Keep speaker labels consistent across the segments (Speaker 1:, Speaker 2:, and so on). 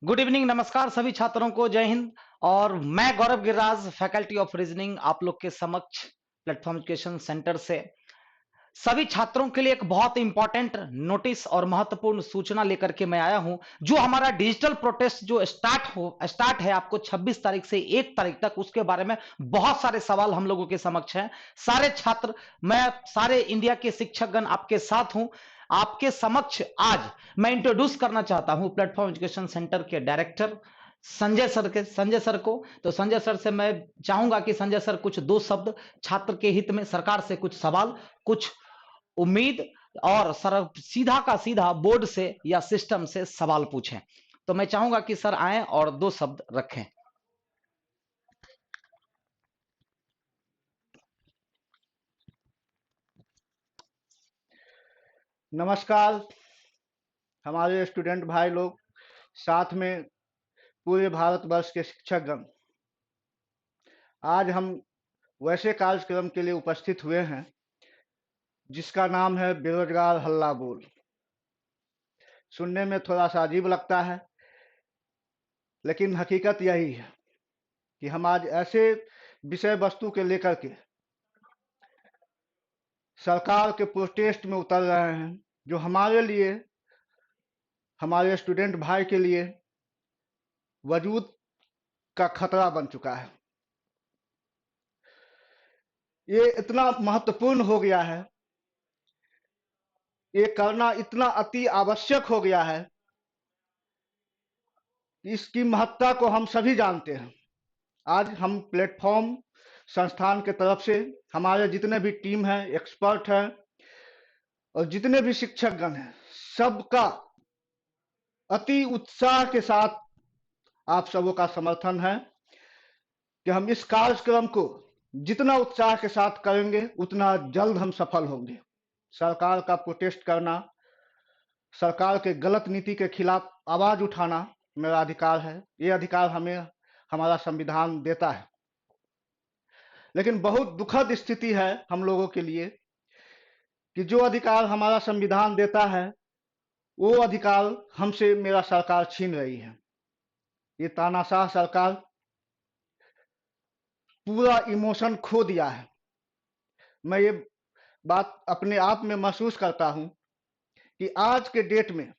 Speaker 1: Good evening, नमस्कार सभी छात्रों को, जय हिंद। और मैं गौरव गिरिराज, फैकल्टी ऑफ रीजनिंग, आप लोग के समक्ष प्लेटफॉर्म एजुकेशन सेंटर से सभी छात्रों के लिए एक बहुत इंपॉर्टेंट नोटिस और महत्वपूर्ण सूचना लेकर के मैं आया हूं। जो हमारा डिजिटल प्रोटेस्ट जो स्टार्ट है आपको 26 तारीख से 1 तारीख तक, उसके बारे में बहुत सारे सवाल हम लोगों के समक्ष हैं। सारे छात्र, मैं सारे इंडिया के शिक्षकगण आपके साथ हूं। आपके समक्ष आज मैं इंट्रोड्यूस करना चाहता हूं प्लेटफॉर्म एजुकेशन सेंटर के डायरेक्टर संजय सर को। तो संजय सर से मैं चाहूंगा कि संजय सर कुछ दो शब्द छात्र के हित में, सरकार से कुछ सवाल, कुछ उम्मीद, और सर सीधा का सीधा बोर्ड से या सिस्टम से सवाल पूछें। तो मैं चाहूंगा कि सर आए और दो शब्द रखें।
Speaker 2: नमस्कार हमारे स्टूडेंट भाई लोग, साथ में पूरे भारतवर्ष के शिक्षकगण। आज हम वैसे कार्यक्रम के लिए उपस्थित हुए हैं जिसका नाम है बेरोजगार हल्ला बोल। सुनने में थोड़ा सा अजीब लगता है, लेकिन हकीकत यही है कि हम आज ऐसे विषय वस्तु के लेकर के सरकार के प्रोटेस्ट में उतर रहे हैं जो हमारे लिए, हमारे स्टूडेंट भाई के लिए वजूद का खतरा बन चुका है। ये इतना महत्वपूर्ण हो गया है, ये करना इतना अति आवश्यक हो गया है, इसकी महत्ता को हम सभी जानते हैं। आज हम प्लेटफॉर्म संस्थान के तरफ से हमारे जितने भी टीम हैं, एक्सपर्ट हैं और जितने भी शिक्षकगण हैं, सबका अति उत्साह के साथ आप सबों का समर्थन है कि हम इस कार्यक्रम को जितना उत्साह के साथ करेंगे उतना जल्द हम सफल होंगे। सरकार का प्रोटेस्ट करना, सरकार के गलत नीति के खिलाफ आवाज उठाना मेरा अधिकार है। ये अधिकार हमें हमारा संविधान देता है। लेकिन बहुत दुखद स्थिति है हम लोगों के लिए कि जो अधिकार हमारा संविधान देता है वो अधिकार हमसे मेरा सरकार छीन रही है। ये तानाशाह सरकार पूरा इमोशन खो दिया है। मैं ये बात अपने आप में महसूस करता हूं कि आज के डेट में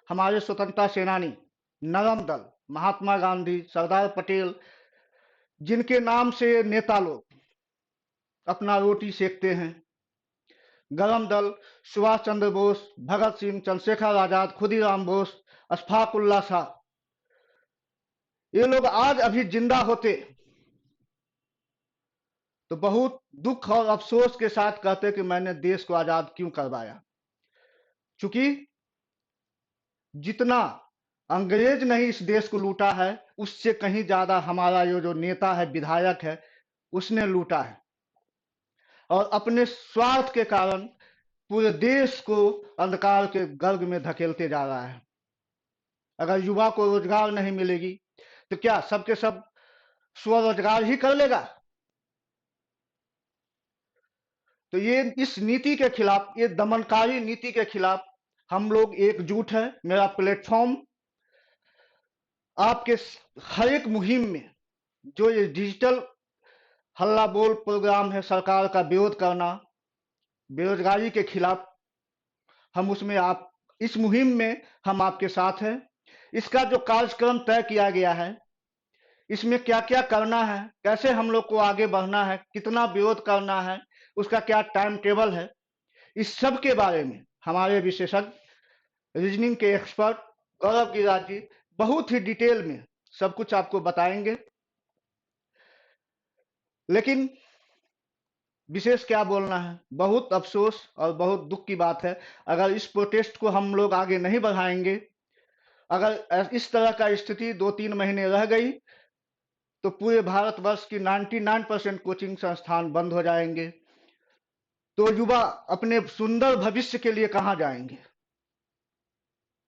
Speaker 2: हमारे स्वतंत्रता सेनानी, नरम दल, महात्मा गांधी, सरदार पटेल, जिनके नाम से नेता लोग अपना रोटी सेकते हैं, गरम दल, सुभाष चंद्र बोस, भगत सिंह, चंद्रशेखर आजाद, खुदीराम बोस, अशफाक उल्लाह शाह, ये लोग आज अभी जिंदा होते तो बहुत दुख और अफसोस के साथ कहते कि मैंने देश को आजाद क्यों करवाया। चूंकि जितना अंग्रेज नहीं इस देश को लूटा है, उससे कहीं ज्यादा हमारा ये जो नेता है, विधायक है, उसने लूटा है और अपने स्वार्थ के कारण पूरे देश को अंधकार के गर्ग में धकेलते जा रहा है। अगर युवा को रोजगार नहीं मिलेगी तो क्या सबके सब स्वरोजगार ही कर लेगा? तो ये इस नीति के खिलाफ, ये दमनकारी नीति के खिलाफ हम लोग एकजुट हैं। मेरा प्लेटफॉर्म आपके हर एक मुहिम में, जो ये डिजिटल हल्ला बोल प्रोग्राम है, सरकार का विरोध करना, बेरोजगारी के खिलाफ, हम उसमें, आप इस मुहिम में हम आपके साथ हैं। इसका जो कार्यक्रम तय किया गया है, इसमें क्या क्या करना है, कैसे हम लोग को आगे बढ़ना है, कितना विरोध करना है, उसका क्या टाइम टेबल है, इस सब के बारे में हमारे विशेषज्ञ, रीजनिंग के एक्सपर्ट गौरव गिरिराज जी बहुत ही डिटेल में सब कुछ आपको बताएंगे। लेकिन विशेष क्या बोलना है, बहुत अफसोस और बहुत दुख की बात है, अगर इस प्रोटेस्ट को हम लोग आगे नहीं बढ़ाएंगे, अगर इस तरह का स्थिति 2-3 महीने रह गई तो पूरे भारतवर्ष की 99% कोचिंग संस्थान बंद हो जाएंगे। तो युवा अपने सुंदर भविष्य के लिए कहां जाएंगे?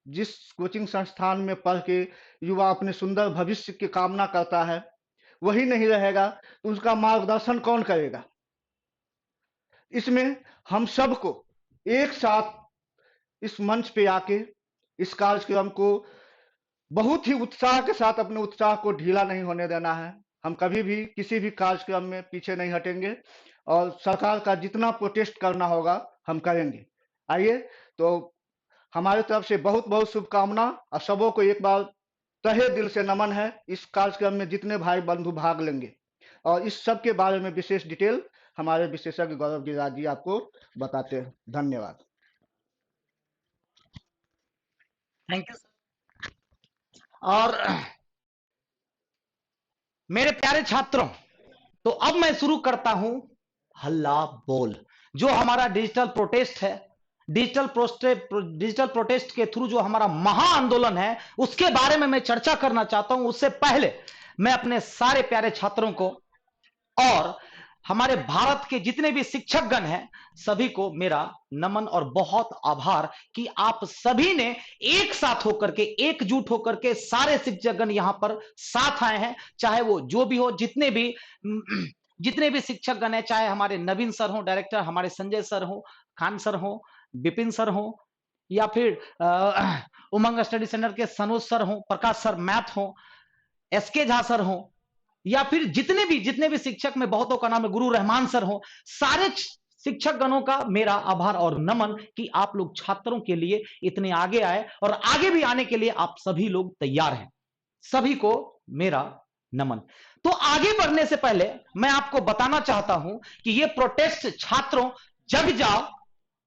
Speaker 2: जिस कोचिंग संस्थान में पढ़ के युवा अपने सुंदर भविष्य की कामना करता है, वही नहीं रहेगा तो उसका मार्गदर्शन कौन करेगा? इसमें हम सबको एक साथ इस मंच पे आके इस कार्यक्रम को बहुत ही उत्साह के साथ अपने उत्साह को ढीला नहीं होने देना है। हम कभी भी किसी भी कार्यक्रम में पीछे नहीं हटेंगे और सरकार का जितना प्रोटेस्ट करना होगा हम करेंगे। आइए, तो हमारी तरफ से बहुत-बहुत शुभकामना और सबों को एक बार तहे दिल से नमन है। इस कार्यक्रम में जितने भाई बंधु भाग लेंगे और इस सब के बारे में विशेष डिटेल हमारे विशेषज्ञ गौरव गिरिराज जी आपको बताते हैं। धन्यवाद।
Speaker 1: Thank you. और मेरे प्यारे छात्रों, तो अब मैं शुरू करता हूं हल्ला बोल, जो हमारा डिजिटल प्रोटेस्ट है। डिजिटल प्रोटेस्ट के थ्रू जो हमारा महा आंदोलन है, उसके बारे में मैं चर्चा करना चाहता हूं। उससे पहले मैं अपने सारे प्यारे छात्रों को और हमारे भारत के जितने भी शिक्षकगण हैं, सभी को मेरा नमन और बहुत आभार कि आप सभी ने एक साथ होकर के, एकजुट होकर के सारे शिक्षकगण यहां पर साथ आए हैं। चाहे वो जो भी हो, जितने भी शिक्षकगण हैं, चाहे हमारे नवीन सर हो, डायरेक्टर हमारे संजय सर हो, खान सर हो, विपिन सर हो, या फिर उमंग स्टडी सेंटर के सनोज सर हो, प्रकाश सर मैथ हो, एसके झा सर हो, या फिर जितने भी शिक्षक में बहुतों का नाम है, गुरु रहमान सर हो, सारे शिक्षक गणों का मेरा आभार और नमन कि आप लोग छात्रों के लिए इतने आगे आए और आगे भी आने के लिए आप सभी लोग तैयार हैं। सभी को मेरा नमन। तो आगे बढ़ने से पहले मैं आपको बताना चाहता हूं कि ये प्रोटेस्ट छात्रों जग जाओ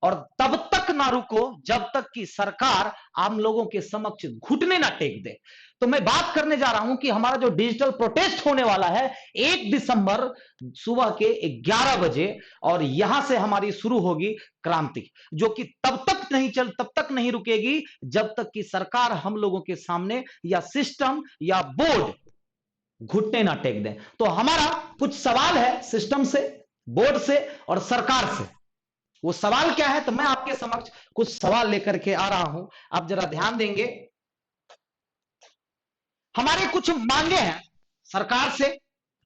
Speaker 1: और तब तक ना रुको जब तक कि सरकार आम लोगों के समक्ष घुटने ना टेक दे। तो मैं बात करने जा रहा हूं कि हमारा जो डिजिटल प्रोटेस्ट होने वाला है 1 दिसंबर सुबह के 11 बजे, और यहां से हमारी शुरू होगी क्रांति, जो कि तब तक नहीं रुकेगी जब तक कि सरकार हम लोगों के सामने या सिस्टम या बोर्ड घुटने ना टेक दे। तो हमारा कुछ सवाल है सिस्टम से, बोर्ड से और सरकार से। वो सवाल क्या है, तो मैं आपके समक्ष कुछ सवाल लेकर के आ रहा हूं, आप जरा ध्यान देंगे। हमारे कुछ मांगे हैं सरकार से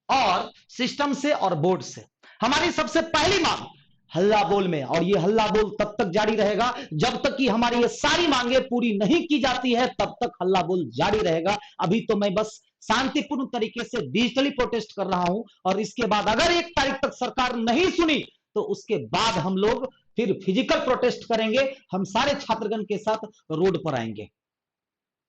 Speaker 1: और सिस्टम से और बोर्ड से। हमारी सबसे पहली मांग हल्ला बोल में, और ये हल्ला बोल तब तक जारी रहेगा जब तक कि हमारी ये सारी मांगे पूरी नहीं की जाती है, तब तक हल्ला बोल जारी रहेगा। अभी तो मैं बस शांतिपूर्ण तरीके से डिजिटली प्रोटेस्ट कर रहा हूं, और इसके बाद अगर 1 तारीख तक सरकार नहीं सुनी तो उसके बाद हम लोग फिर फिजिकल प्रोटेस्ट करेंगे, हम सारे छात्रगण के साथ रोड पर आएंगे।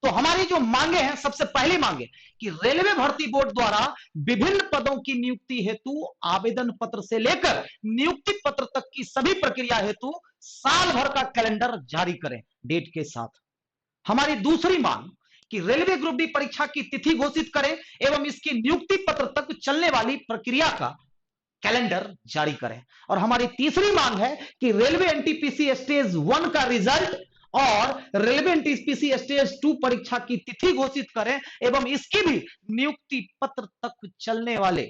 Speaker 1: तो हमारी जो मांगे हैं, सबसे पहली मांगे कि रेलवे भर्ती बोर्ड द्वारा विभिन्न पदों की नियुक्ति हेतु आवेदन पत्र से लेकर नियुक्ति पत्र तक की सभी प्रक्रिया हेतु साल भर का कैलेंडर जारी करें डेट के साथ। हमारी दूसरी मांग कि रेलवे ग्रुप डी परीक्षा की तिथि घोषित करें एवं इसकी नियुक्ति पत्र तक चलने वाली प्रक्रिया का कैलेंडर जारी करें। और हमारी तीसरी मांग है कि रेलवे एनटीपीसी स्टेज 1 का रिजल्ट और रेलवे एनटीपीसी स्टेज 2 परीक्षा की तिथि घोषित करें एवं इसकी भी नियुक्ति पत्र तक चलने वाले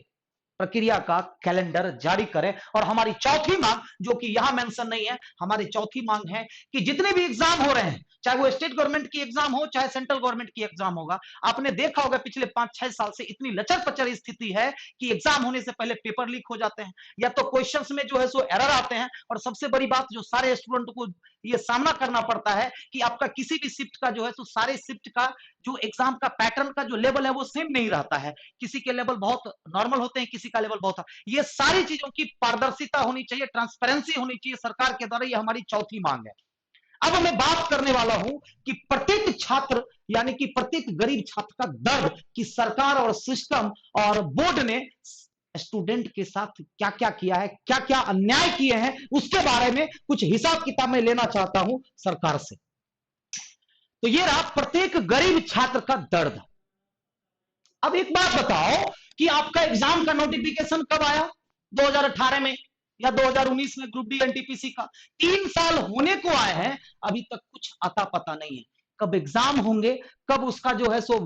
Speaker 1: प्रक्रिया का कैलेंडर जारी करें। और हमारी चौथी मांग, जो कि यहां मेंशन नहीं है, हमारी चौथी मांग है कि जितने भी एग्जाम हो रहे हैं, चाहे वो स्टेट गवर्नमेंट की एग्जाम हो चाहे सेंट्रल गवर्नमेंट की एग्जाम होगा, आपने देखा होगा पिछले 5-6 साल से इतनी लचर पचर स्थिति है कि एग्जाम होने से पहले पेपर लीक हो जाते हैं, या तो क्वेश्चंस में जो है सो एरर आते हैं, और सबसे बड़ी बात जो सारे स्टूडेंट को ये सामना करना पड़ता है कि आपका किसी भी शिफ्ट का जो है सो सारे शिफ्ट का जो एग्जाम का पैटर्न का जो लेवल है वो सेम नहीं रहता है। किसी के लेवल बहुत नॉर्मल होते हैं, किसी का लेवल बहुत। ये सारी चीजों की पारदर्शिता होनी चाहिए, ट्रांसपेरेंसी होनी चाहिए सरकार के द्वारा। ये हमारी चौथी मांग है। अब मैं बात करने वाला हूं कि प्रत्येक छात्र यानी कि प्रत्येक गरीब छात्र का दर्द कि सरकार और सिस्टम और बोर्ड ने स्टूडेंट के साथ क्या क्या किया है, क्या क्या अन्याय किए हैं, उसके बारे में कुछ हिसाब किताब में लेना चाहता हूं सरकार से। तो ये रहा प्रत्येक गरीब छात्र का दर्द। अब एक बात बताओ कि आपका एग्जाम का नोटिफिकेशन कब आया? 2018 में या 2019 में ग्रुप डी एनटीपीसी का। 3 साल होने को आए हैं, अभी तक कुछ आता पता नहीं है। कब एग्जाम होंगे, कब उसका जो है सो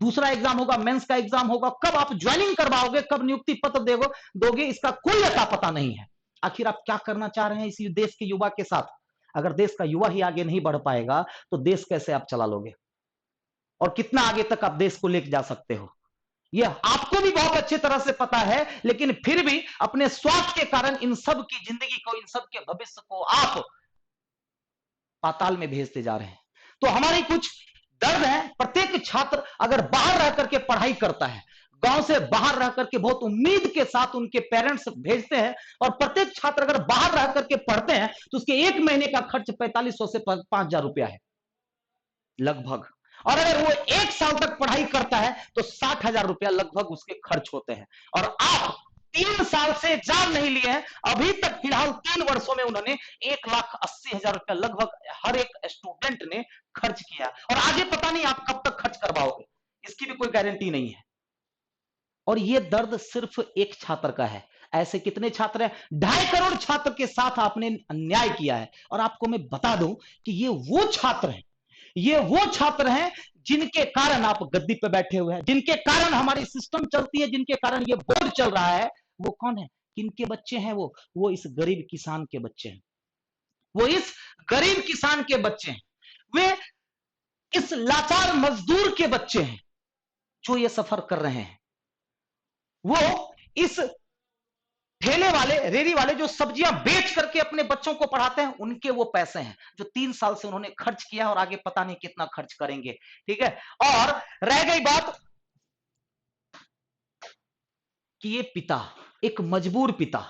Speaker 1: दूसरा एग्जाम होगा, मेंस का एग्जाम होगा, कब आप ज्वाइनिंग करवाओगे, कब नियुक्ति पत्र दोगे, इसका कोई अता पता नहीं है। आखिर आप क्या करना चाह रहे हैं इस देश के युवा के साथ? अगर देश का युवा ही आगे नहीं बढ़ पाएगा तो देश कैसे आप चला लोगे, और कितना आगे तक आप देश को लेकर जा सकते हो, यह आपको भी बहुत अच्छी तरह से पता है। लेकिन फिर भी अपने स्वार्थ के कारण इन सब की जिंदगी को, इन सब के भविष्य को आप पाताल में भेजते जा रहे हैं। तो हमारी कुछ दर्द है। प्रत्येक छात्र अगर बाहर रह करके पढ़ाई करता है, गांव से बाहर रह करके बहुत उम्मीद के साथ उनके पेरेंट्स भेजते हैं, और प्रत्येक छात्र अगर बाहर रह करके पढ़ते हैं तो उसके एक महीने का खर्च 4500 से 5000 रुपया है लगभग। और अगर वो 1 साल तक पढ़ाई करता है तो 60,000 रुपया लगभग उसके खर्च होते हैं। और आप 3 साल से एग्जाम नहीं लिए हैं, अभी तक फिलहाल 3 वर्षों में उन्होंने 1,80,000 रुपया लगभग हर एक स्टूडेंट ने खर्च किया, और आगे पता नहीं आप कब तक खर्च करवाओगे, इसकी भी कोई गारंटी नहीं है। और ये दर्द सिर्फ एक छात्र का है, ऐसे कितने छात्र हैं? 2.5 करोड़ छात्र के साथ आपने अन्याय किया है। और आपको मैं बता दूं कि ये वो छात्र हैं, ये वो छात्र हैं जिनके कारण आप गद्दी पे बैठे हुए हैं, जिनके कारण हमारी सिस्टम चलती है, जिनके कारण ये बोर्ड चल रहा है। वो कौन है? किनके बच्चे हैं? वो इस गरीब किसान के बच्चे हैं, वो इस गरीब किसान के बच्चे हैं, वे इस लाचार मजदूर के बच्चे हैं जो ये सफर कर रहे हैं। वो इस ठेले वाले, रेरी वाले जो सब्जियां बेच करके अपने बच्चों को पढ़ाते हैं, उनके वो पैसे हैं जो 3 साल से उन्होंने खर्च किया और आगे पता नहीं कितना खर्च करेंगे। ठीक है। और रह गई बात कि ये पिता, एक मजबूर पिता,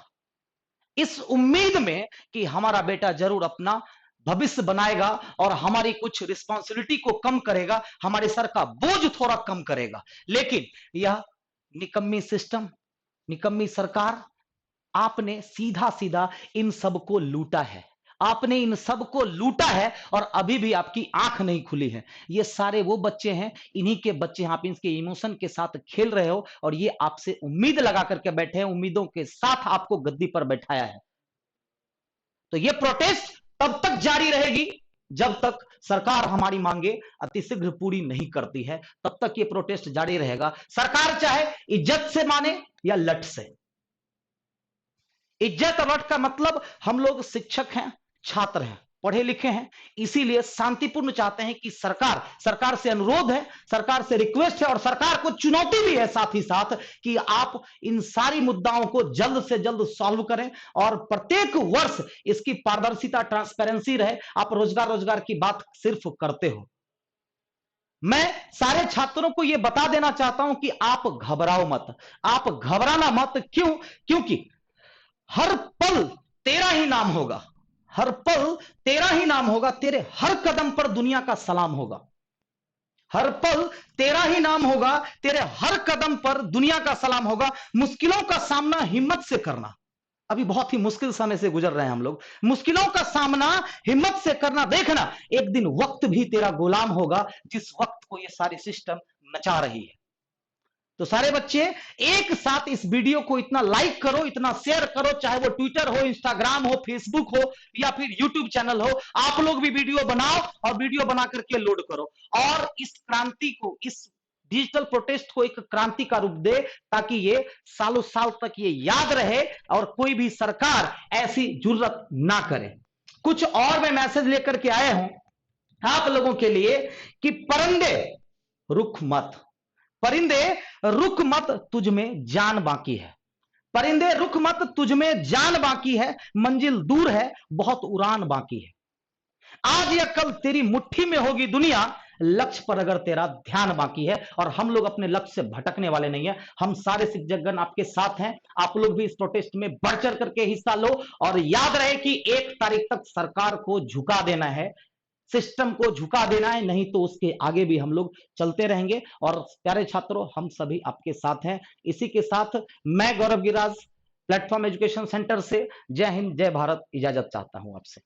Speaker 1: इस उम्मीद में कि हमारा बेटा जरूर अपना भविष्य बनाएगा और हमारी कुछ रिस्पॉन्सिबिलिटी को कम करेगा, हमारे सर का बोझ थोड़ा कम करेगा, लेकिन यह निकम्मी सिस्टम, निकम्मी सरकार, आपने सीधा सीधा इन सबको लूटा है। आपने इन सबको लूटा है और अभी भी आपकी आंख नहीं खुली है। ये सारे वो बच्चे हैं, इन्हीं के बच्चे हैं, आप इनके इमोशन के साथ खेल रहे हो और ये आपसे उम्मीद लगा करके बैठे हैं, उम्मीदों के साथ आपको गद्दी पर बैठाया है। तो ये प्रोटेस्ट तब तक जारी रहेगी जब तक सरकार हमारी मांगे अतिशीघ्र पूरी नहीं करती है, तब तक ये प्रोटेस्ट जारी रहेगा। सरकार चाहे इज्जत से माने या लट से। इज्जत और लट का मतलब, हम लोग शिक्षक हैं, छात्र हैं, पढ़े लिखे हैं, इसीलिए शांतिपूर्ण चाहते हैं कि सरकार से अनुरोध है, सरकार से रिक्वेस्ट है और सरकार को चुनौती भी है साथ ही साथ कि आप इन सारी मुद्दाओं को जल्द से जल्द सॉल्व करें और प्रत्येक वर्ष इसकी पारदर्शिता, ट्रांसपेरेंसी रहे। आप रोजगार की बात सिर्फ करते हो। मैं सारे छात्रों को यह बता देना चाहता हूं कि आप घबराओ मत, आप घबराना मत। क्यों? क्योंकि हर पल तेरा ही नाम होगा, हर पल तेरा ही नाम होगा, तेरे हर कदम पर दुनिया का सलाम होगा। हर पल तेरा ही नाम होगा, तेरे हर कदम पर दुनिया का सलाम होगा। मुश्किलों का सामना हिम्मत से करना। अभी बहुत ही मुश्किल समय से गुजर रहे हैं हम लोग, मुश्किलों का सामना हिम्मत से करना। देखना एक दिन वक्त भी तेरा गुलाम होगा, जिस वक्त को ये सारी सिस्टम नचा रही है। तो सारे बच्चे एक साथ इस वीडियो को इतना लाइक करो, इतना शेयर करो, चाहे वो ट्विटर हो, इंस्टाग्राम हो, फेसबुक हो या फिर यूट्यूब चैनल हो। आप लोग भी वीडियो बनाओ और वीडियो बना करके लोड करो और इस क्रांति को, इस डिजिटल प्रोटेस्ट को एक क्रांति का रूप दे, ताकि ये सालों साल तक ये याद रहे और कोई भी सरकार ऐसी जुर्रत ना करे। कुछ और मैं मैसेज लेकर के आया हूं आप लोगों के लिए कि परिंदे रुक मत, परिंदे रुक मत, तुझ में जान बाकी है। परिंदे रुक मत, तुझ में जान बाकी है, मंजिल दूर है, बहुत उड़ान बाकी है। आज या कल तेरी मुट्ठी में होगी दुनिया, लक्ष्य पर अगर तेरा ध्यान बाकी है। और हम लोग अपने लक्ष्य से भटकने वाले नहीं है, हम सारे शिक्षकगण आपके साथ हैं। आप लोग भी इस प्रोटेस्ट में बढ़ चढ़ करके हिस्सा लो और याद रहे कि 1 तारीख तक सरकार को झुका देना है, सिस्टम को झुका देना है, नहीं तो उसके आगे भी हम लोग चलते रहेंगे। और प्यारे छात्रों, हम सभी आपके साथ हैं। इसी के साथ मैं गौरव गिराज, प्लेटफॉर्म एजुकेशन सेंटर से जय हिंद, जय भारत, इजाजत चाहता हूं आपसे।